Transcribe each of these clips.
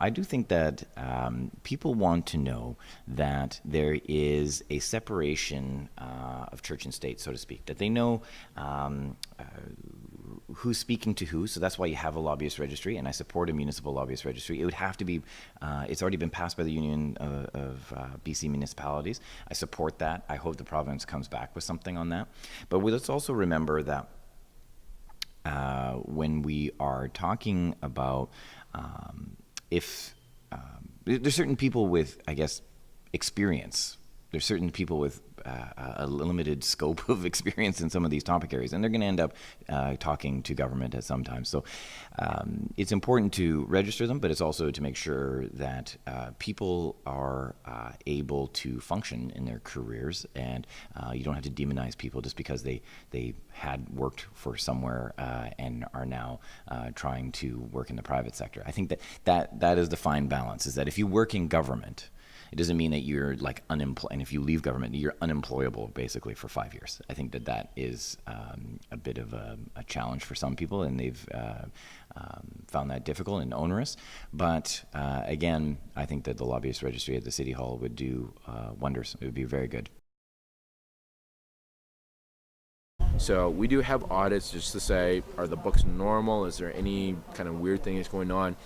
I do think that people want to know that there is a separation of church and state, so to speak, that they know who's speaking to who. So that's why you have a lobbyist registry, and I support a municipal lobbyist registry. It would have to be, it's already been passed by the Union of BC Municipalities. I support that. I hope the province comes back with something on that. But let's also remember that when we are talking about if there's certain people with, I guess, experience. There's certain people with a limited scope of experience in some of these topic areas, and they're going to end up talking to government at some time. So it's important to register them, but it's also to make sure that people are able to function in their careers, and you don't have to demonize people just because they had worked for somewhere and are now trying to work in the private sector. I think that is the fine balance, is that if you work in government, it doesn't mean that you're like unemployed, and if you leave government, you're unemployable basically for 5 years. I think that is a bit of a challenge for some people, and they've found that difficult and onerous. But again, I think that the lobbyist registry at the City Hall would do wonders. It would be very good. So we do have audits just to say, are the books normal? Is there any kind of weird thing that's going on?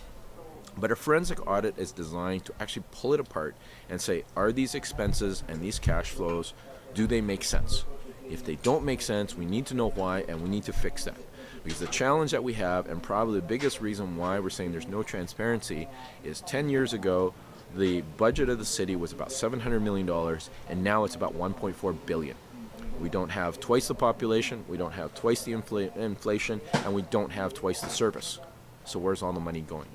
But a forensic audit is designed to actually pull it apart and say, are these expenses and these cash flows, do they make sense? If they don't make sense, we need to know why, and we need to fix that. Because the challenge that we have, and probably the biggest reason why we're saying there's no transparency, is 10 years ago, the budget of the city was about $700 million, and now it's about $1.4 billion. We don't have twice the population, we don't have twice the inflation, and we don't have twice the service. So where's all the money going?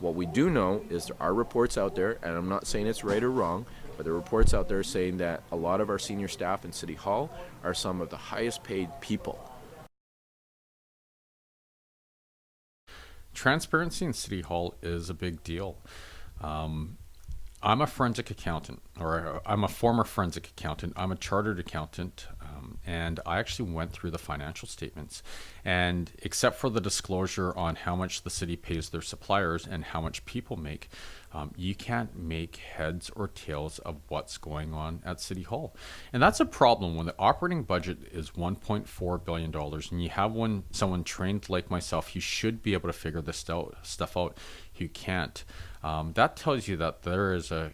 What we do know is there are reports out there, and I'm not saying it's right or wrong, but there are reports out there saying that a lot of our senior staff in City Hall are some of the highest paid people. Transparency in City Hall is a big deal. I'm a forensic accountant, or I'm a former forensic accountant. I'm a chartered accountant, and I actually went through the financial statements. And except for the disclosure on how much the city pays their suppliers and how much people make, you can't make heads or tails of what's going on at City Hall. And that's a problem when the operating budget is $1.4 billion and you have someone trained like myself, you should be able to figure this stuff out. You can't. That tells you that there is a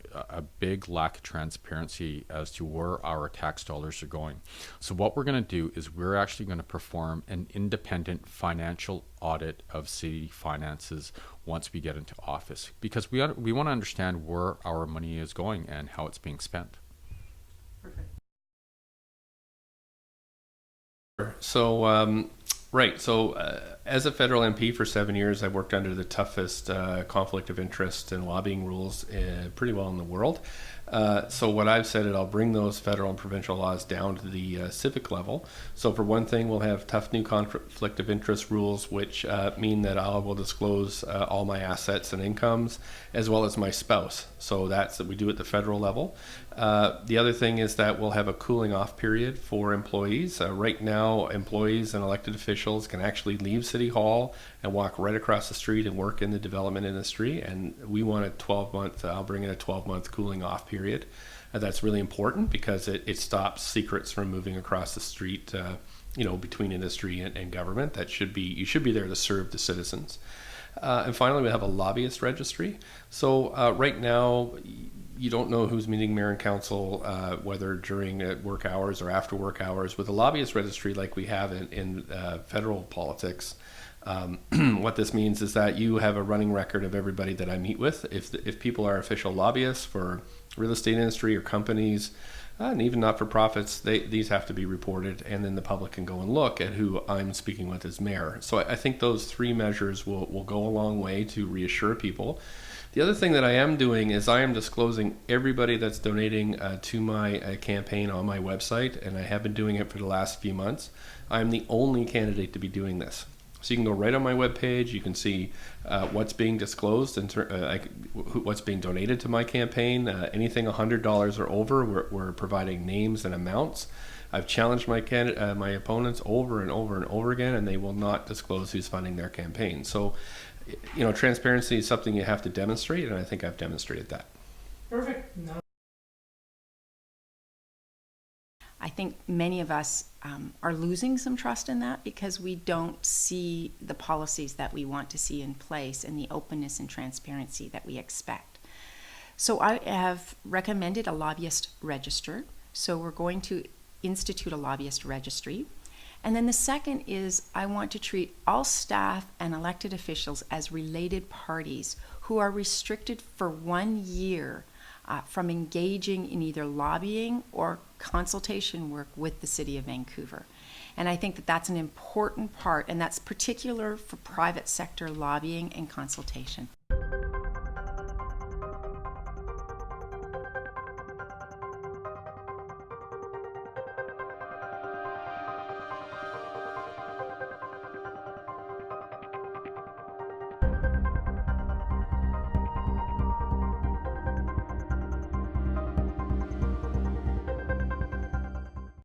big lack of transparency as to where our tax dollars are going. So what we're going to do is we're actually going to perform an independent financial audit of city finances once we get into office, because we want to understand where our money is going and how it's being spent. Perfect. So, right. So, as a federal MP for 7 years, I worked under the toughest conflict of interest and lobbying rules pretty well in the world. So what I've said is I'll bring those federal and provincial laws down to the civic level. So for one thing, we'll have tough new conflict of interest rules, which mean that I will disclose all my assets and incomes, as well as my spouse. So that's what we do at the federal level. The other thing is that we'll have a cooling off period for employees. Right now, employees and elected officials can actually leave City Hall and walk right across the street and work in the development industry. And we want a 12-month, I'll bring in a 12-month cooling off period. That's really important because it stops secrets from moving across the street, between industry and government. You should be there to serve the citizens. And finally, we have a lobbyist registry. So right now, you don't know who's meeting mayor and council, whether during work hours or after work hours. With a lobbyist registry like we have in federal politics, what this means is that you have a running record of everybody that I meet with. If people are official lobbyists for real estate industry or companies, and even not-for-profits, these have to be reported, and then the public can go and look at who I'm speaking with as mayor. So I think those three measures will go a long way to reassure people. The other thing that I am doing is I am disclosing everybody that's donating to my campaign on my website, and I have been doing it for the last few months. I'm the only candidate to be doing this. So you can go right on my webpage. You can see what's being disclosed and what's being donated to my campaign. Anything $100 or over, we're providing names and amounts. I've challenged my opponents over and over and over again, and they will not disclose who's funding their campaign. So transparency is something you have to demonstrate, and I think I've demonstrated that. Perfect. No. I think many of us are losing some trust in that because we don't see the policies that we want to see in place and the openness and transparency that we expect. So I have recommended a lobbyist register. So we're going to institute a lobbyist registry. And then the second is I want to treat all staff and elected officials as related parties who are restricted for 1 year from engaging in either lobbying or consultation work with the City of Vancouver. And I think that that's an important part, and that's particular for private sector lobbying and consultation.